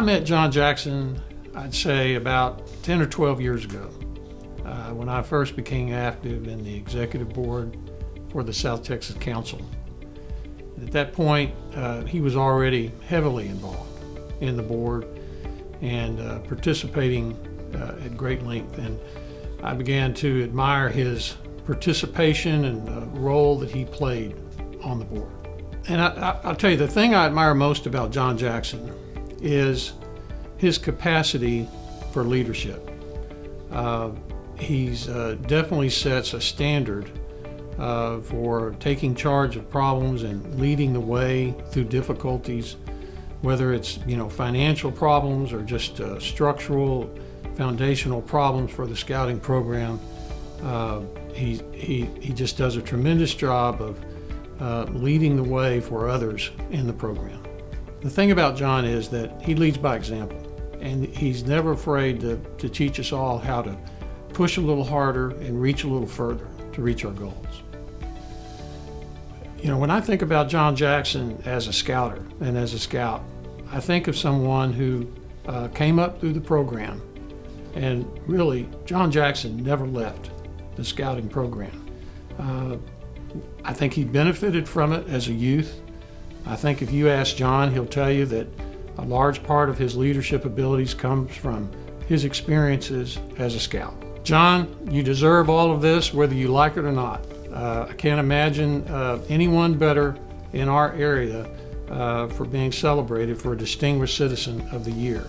met John Jackson, I'd say about 10 or 12 years ago, when I first became active in the executive board for the South Texas Council. At that point, he was already heavily involved in the board and participating at great length. And I began to admire his participation and the role that he played on the board. And I'll tell you, the thing I admire most about John Jackson is his capacity for leadership. He's definitely sets a standard for taking charge of problems and leading the way through difficulties, whether it's financial problems or just structural, foundational problems for the scouting program. He just does a tremendous job of leading the way for others in the program. The thing about John is that he leads by example, and he's never afraid to teach us all how to push a little harder and reach a little further to reach our goals. When I think about John Jackson as a scouter and as a scout, I think of someone who came up through the program, and really, John Jackson never left the scouting program. I think he benefited from it as a youth. I think if you ask John, he'll tell you that a large part of his leadership abilities comes from his experiences as a scout. John, you deserve all of this, whether you like it or not. I can't imagine anyone better in our area for being celebrated for a Distinguished Citizen of the Year.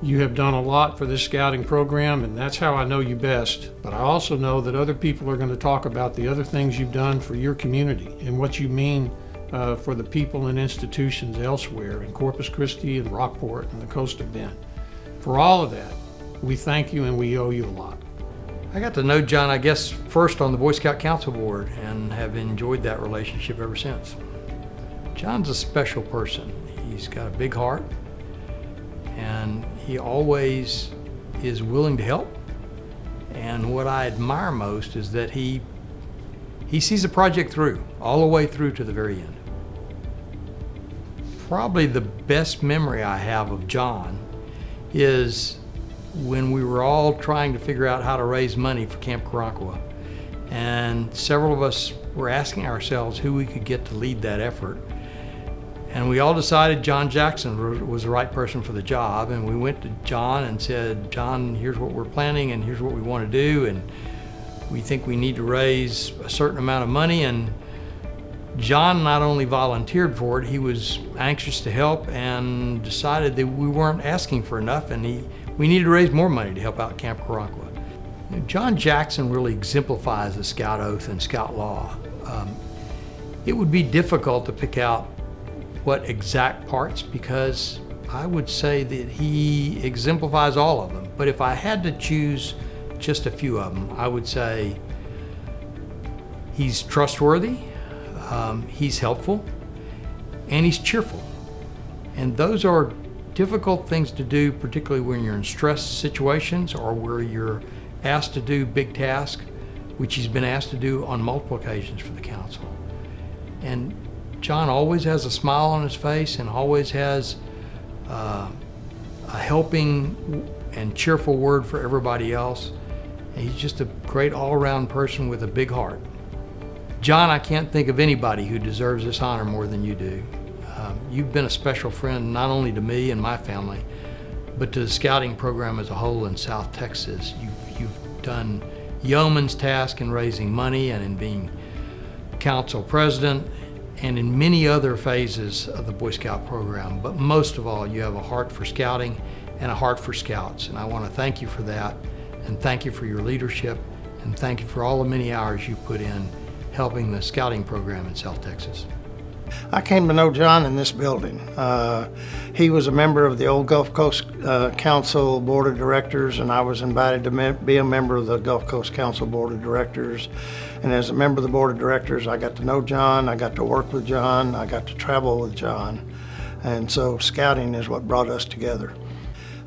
You have done a lot for this scouting program, and that's how I know you best. But I also know that other people are going to talk about the other things you've done for your community and what you mean for the people and institutions elsewhere in Corpus Christi and Rockport and the coast of Bend. For all of that, we thank you and we owe you a lot. I got to know John, I guess, first on the Boy Scout Council Board and have enjoyed that relationship ever since. John's a special person. He's got a big heart, and he always is willing to help. And what I admire most is that he sees the project through, all the way through to the very end. Probably the best memory I have of John is when we were all trying to figure out how to raise money for Camp Karankawa. And several of us were asking ourselves who we could get to lead that effort. And we all decided John Jackson was the right person for the job. And we went to John and said, John, here's what we're planning and here's what we want to do. And we think we need to raise a certain amount of money. And John not only volunteered for it, he was anxious to help and decided that we weren't asking for enough and we needed to raise more money to help out Camp Karankawa. John Jackson really exemplifies the Scout Oath and Scout Law. It would be difficult to pick out what exact parts, because I would say that he exemplifies all of them. But if I had to choose just a few of them, I would say he's trustworthy, he's helpful, and he's cheerful. And those are difficult things to do, particularly when you're in stress situations or where you're asked to do big tasks, which he's been asked to do on multiple occasions for the council. And John always has a smile on his face and always has a helping and cheerful word for everybody else. And he's just a great all-around person with a big heart. John, I can't think of anybody who deserves this honor more than you do. You've been a special friend not only to me and my family, but to the scouting program as a whole in South Texas. You've done yeoman's task in raising money and in being council president and in many other phases of the Boy Scout program. But most of all, you have a heart for scouting and a heart for scouts. And I want to thank you for that, and thank you for your leadership, and thank you for all the many hours you put in helping the scouting program in South Texas. I came to know John in this building. He was a member of the old Gulf Coast Council Board of Directors, and I was invited to be a member of the Gulf Coast Council Board of Directors. And as a member of the Board of Directors, I got to know John, I got to work with John, I got to travel with John. And so scouting is what brought us together.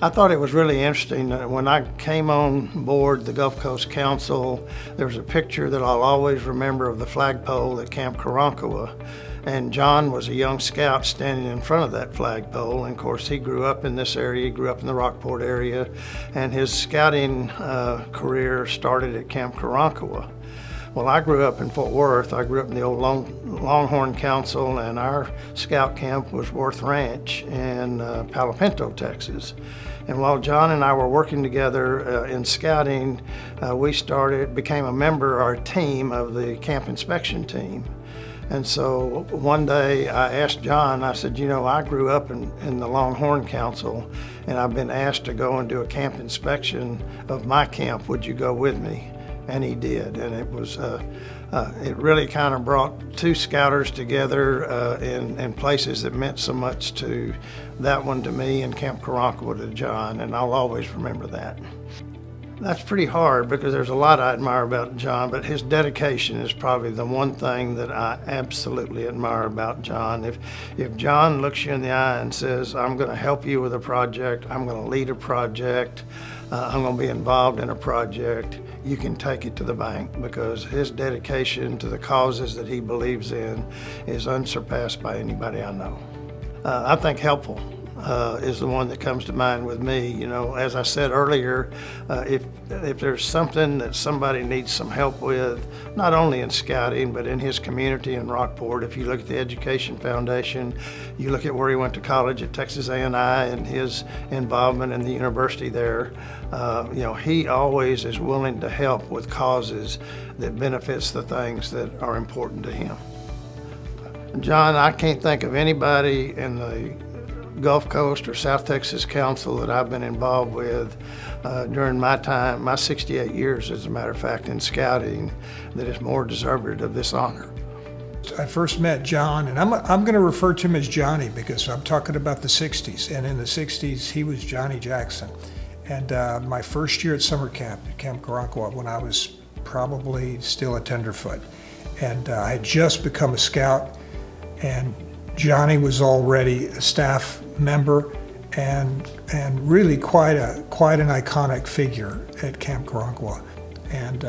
I thought it was really interesting that when I came on board the Gulf Coast Council, there was a picture that I'll always remember of the flagpole at Camp Karankawa. And John was a young scout standing in front of that flagpole. And of course, he grew up in this area. He grew up in the Rockport area. And his scouting career started at Camp Karankawa. Well, I grew up in Fort Worth. I grew up in the old Longhorn Council, and our scout camp was Worth Ranch in Palo Pinto, Texas. And while John and I were working together in scouting, we became a member, our team, of the camp inspection team. And so one day I asked John, I said, you know, I grew up in the Longhorn Council, and I've been asked to go and do a camp inspection of my camp. Would you go with me? And he did. And it was, it really kind of brought two scouters together in places that meant so much to that one to me and Camp Karankawa to John, and I'll always remember that. That's pretty hard because there's a lot I admire about John, but his dedication is probably the one thing that I absolutely admire about John. If John looks you in the eye and says, I'm going to help you with a project, I'm going to lead a project, I'm going to be involved in a project, you can take it to the bank, because his dedication to the causes that he believes in is unsurpassed by anybody I know. I think helpful is the one that comes to mind with me. You know, as I said earlier, if there's something that somebody needs some help with, not only in scouting, but in his community in Rockport, if you look at the Education Foundation, you look at where he went to college at Texas A&I and his involvement in the university there, you know, he always is willing to help with causes that benefits the things that are important to him. John, I can't think of anybody in the Gulf Coast or South Texas Council that I've been involved with during my time, my 68 years, as a matter of fact, in scouting, that is more deserved of this honor. I first met John, and I'm going to refer to him as Johnny because I'm talking about the 60s. And in the 60s, he was Johnny Jackson. And my first year at summer camp at Camp Karankawa, when I was probably still a tenderfoot, and I had just become a scout, and Johnny was already a staff member and really quite an iconic figure at Camp Karankawa, and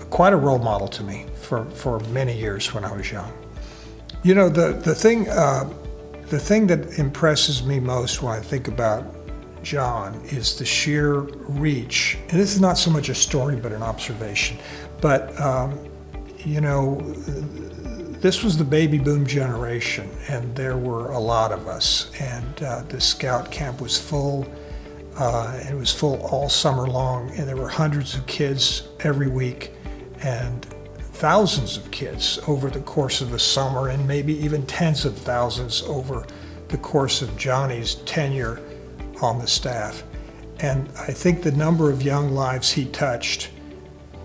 quite a role model to me for many years when I was young. You know, the thing that impresses me most when I think about John is the sheer reach, and this is not so much a story but an observation, but you know, this was the baby boom generation, and there were a lot of us, and the scout camp was full. It was full all summer long, and there were hundreds of kids every week and thousands of kids over the course of the summer, and maybe even tens of thousands over the course of Johnny's tenure on the staff. And I think the number of young lives he touched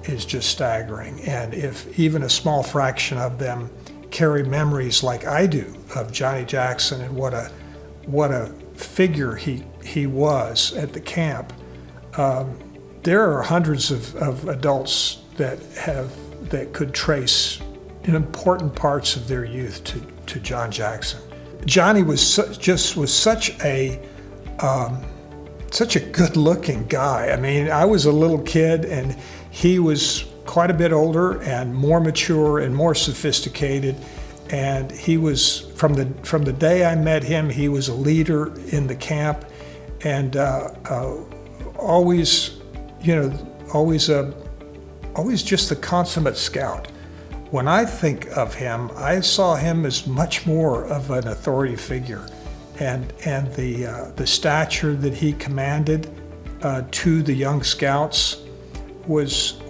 is just staggering. And if even a small fraction of them carry memories like I do of Johnny Jackson and what a figure he was at the camp, there are hundreds of adults that could trace in important parts of their youth to John Jackson. Johnny was such a good-looking guy. I mean, I was a little kid, and he was quite a bit older and more mature and more sophisticated. And he was, from the day I met him, he was a leader in the camp, and always just the consummate scout. When I think of him, I saw him as much more of an authority figure, and the stature that he commanded to the young scouts was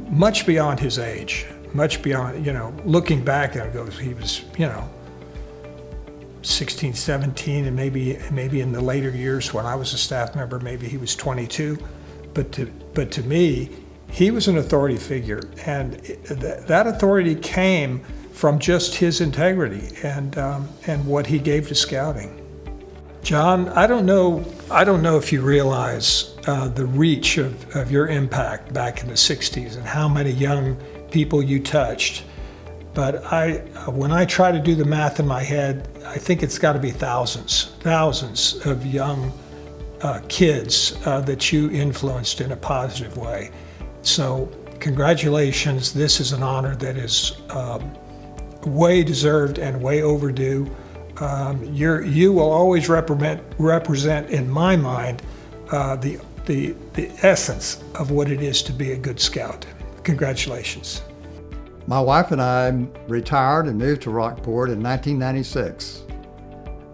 much beyond his age, much beyond, looking back, he was, 16, 17, and maybe in the later years when I was a staff member, maybe he was 22. But to me, he was an authority figure, and that authority came from just his integrity and what he gave to scouting. John, I don't know if you realize the reach of your impact back in the 60s and how many young people you touched. But when I try to do the math in my head, I think it's got to be thousands of young kids that you influenced in a positive way. So congratulations. This is an honor that is way deserved and way overdue. You will always represent in my mind the essence of what it is to be a good scout. Congratulations. My wife and I retired and moved to Rockport in 1996.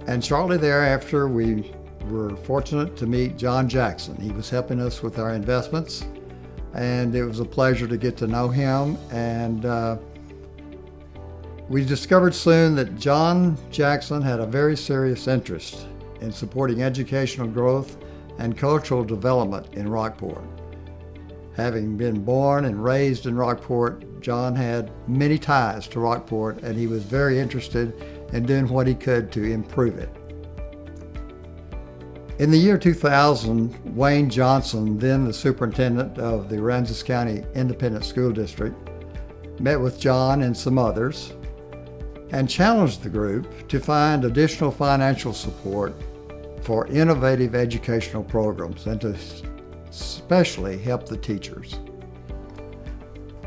And shortly thereafter, we were fortunate to meet John Jackson. He was helping us with our investments, and it was a pleasure to get to know him. And we discovered soon that John Jackson had a very serious interest in supporting educational growth and cultural development in Rockport. Having been born and raised in Rockport, John had many ties to Rockport, and he was very interested in doing what he could to improve it. In the year 2000, Wayne Johnson, then the superintendent of the Aransas County Independent School District, met with John and some others and challenged the group to find additional financial support for innovative educational programs and to especially help the teachers.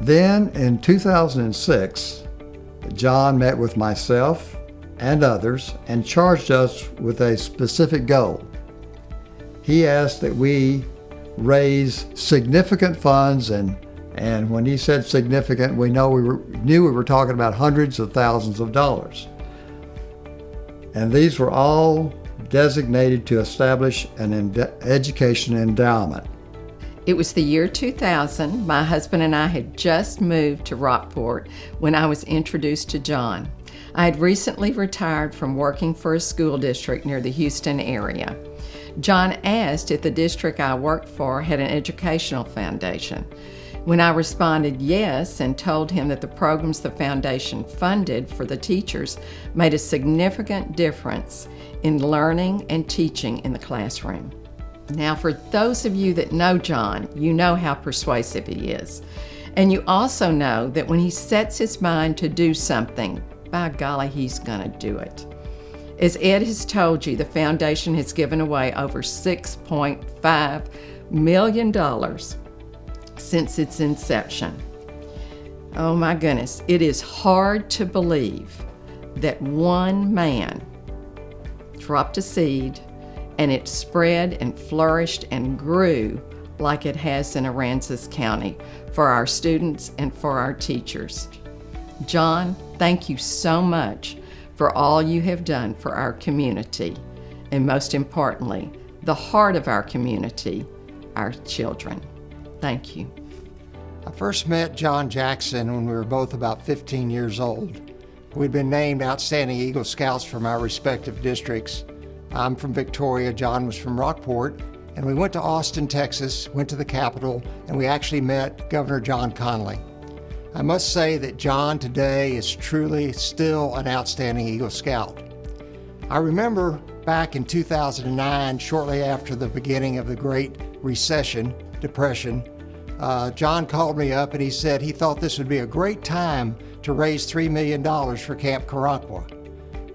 Then in 2006, John met with myself and others and charged us with a specific goal. He asked that we raise significant funds, and when he said significant, we knew we were talking about hundreds of thousands of dollars. And these were all designated to establish an education endowment. It was the year 2000. My husband and I had just moved to Rockport when I was introduced to John. I had recently retired from working for a school district near the Houston area. John asked if the district I worked for had an educational foundation. When I responded yes and told him that the programs the foundation funded for the teachers made a significant difference in learning and teaching in the classroom. Now, for those of you that know John, you know how persuasive he is. And you also know that when he sets his mind to do something, by golly, he's gonna do it. As Ed has told you, the foundation has given away over $6.5 million since its inception. Oh my goodness, it is hard to believe that one man dropped a seed and it spread and flourished and grew like it has in Aransas County for our students and for our teachers. John, thank you so much for all you have done for our community, and most importantly, the heart of our community, our children. Thank you. I first met John Jackson when we were both about 15 years old. We'd been named Outstanding Eagle Scouts from our respective districts. I'm from Victoria, John was from Rockport, and we went to Austin, Texas, went to the Capitol, and we actually met Governor John Connally. I must say that John today is truly still an outstanding Eagle Scout. I remember back in 2009, shortly after the beginning of the Great Depression, John called me up and he said he thought this would be a great time to raise $3 million for Camp Caracqua.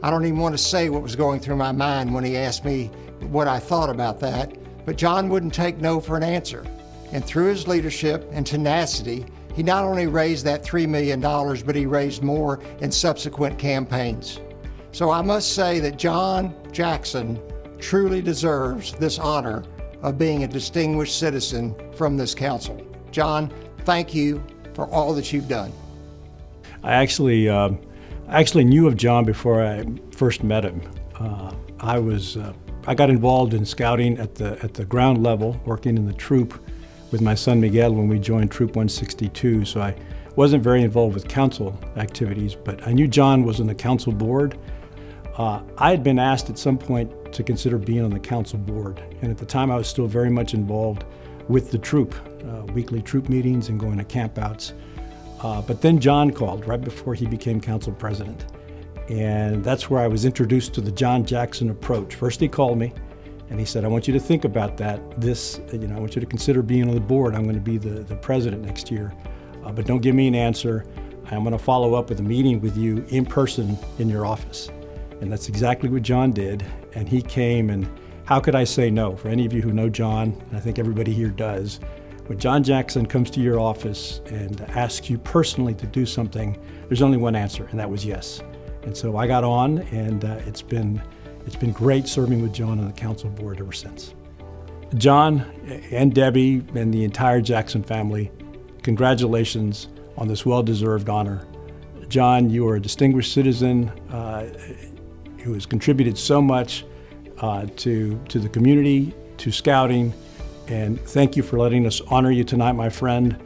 I don't even want to say what was going through my mind when he asked me what I thought about that, but John wouldn't take no for an answer. And through his leadership and tenacity, he not only raised that $3 million, but he raised more in subsequent campaigns. So I must say that John Jackson truly deserves this honor of being a distinguished citizen from this council. John, thank you for all that you've done. I actually knew of John before I first met him. I got involved in scouting at the ground level, working in the troop with my son Miguel when we joined Troop 162. So I wasn't very involved with council activities, but I knew John was on the council board. I had been asked at some point to consider being on the council board, and at the time I was still very much involved with the troop, weekly troop meetings and going to campouts. But then John called right before he became council president. And that's where I was introduced to the John Jackson approach. First he called me and he said, I want you to think about that. I want you to consider being on the board. I'm going to be the president next year. But don't give me an answer. I'm going to follow up with a meeting with you in person in your office. And that's exactly what John did. And he came, and how could I say no? For any of you who know John, and I think everybody here does, when John Jackson comes to your office and asks you personally to do something, there's only one answer, and that was yes. And so I got on, and it's been great serving with John on the council board ever since. John and Debbie and the entire Jackson family, congratulations on this well-deserved honor. John, you are a distinguished citizen who has contributed so much to the community, to scouting, and thank you for letting us honor you tonight, my friend.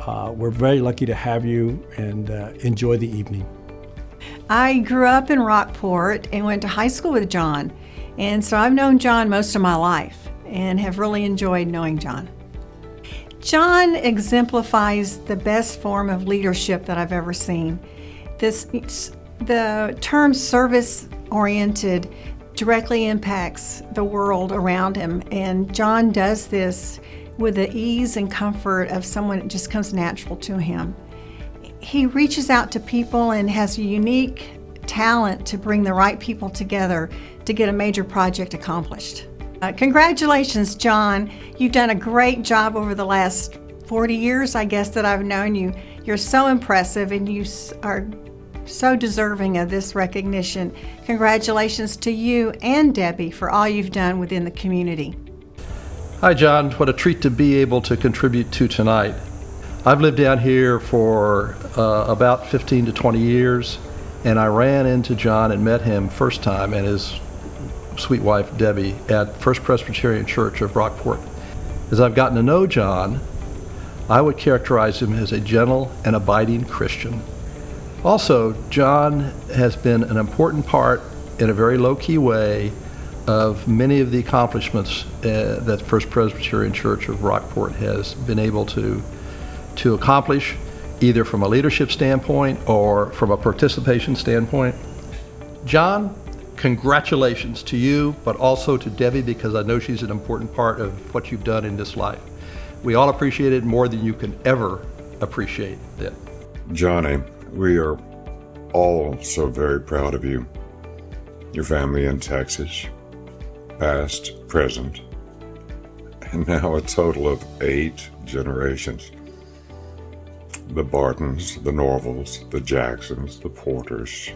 We're very lucky to have you, and enjoy the evening. I grew up in Rockport and went to high school with John, and so I've known John most of my life and have really enjoyed knowing John. John exemplifies the best form of leadership that I've ever seen. The term service-oriented directly impacts the world around him, and John does this with the ease and comfort of someone that just comes natural to him. He reaches out to people and has a unique talent to bring the right people together to get a major project accomplished. Congratulations, John. You've done a great job over the last 40 years, I guess, that I've known you. You're so impressive, and you are so deserving of this recognition. Congratulations to you and Debbie for all you've done within the community. Hi, John. What a treat to be able to contribute to tonight. I've lived down here for about 15 to 20 years, and I ran into John and met him first time and his sweet wife, Debbie, at First Presbyterian Church of Rockport. As I've gotten to know John, I would characterize him as a gentle and abiding Christian. Also, John has been an important part, in a very low-key way, of many of the accomplishments that First Presbyterian Church of Rockport has been able to accomplish, either from a leadership standpoint or from a participation standpoint. John, congratulations to you, but also to Debbie, because I know she's an important part of what you've done in this life. We all appreciate it more than you can ever appreciate it. Johnny, we are all so very proud of you, your family in Texas, past, present, and now a total of 8 generations. The Bartons, the Norvalls, the Jacksons, the Porters.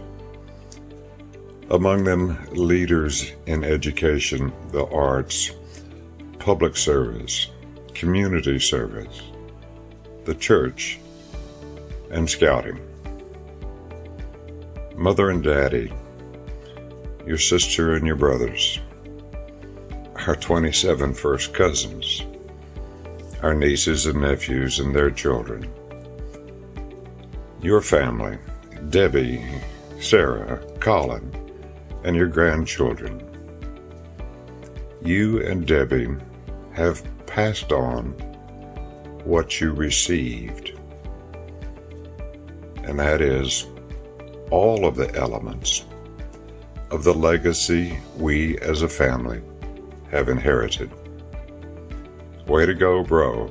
Among them, leaders in education, the arts, public service, community service, the church, and scouting. Mother and Daddy, your sister and your brothers, our 27 first cousins, our nieces and nephews and their children, your family, Debbie, Sarah, Colin, and your grandchildren. You and Debbie have passed on what you received, and that is all of the elements of the legacy we as a family have inherited. Way to go, bro.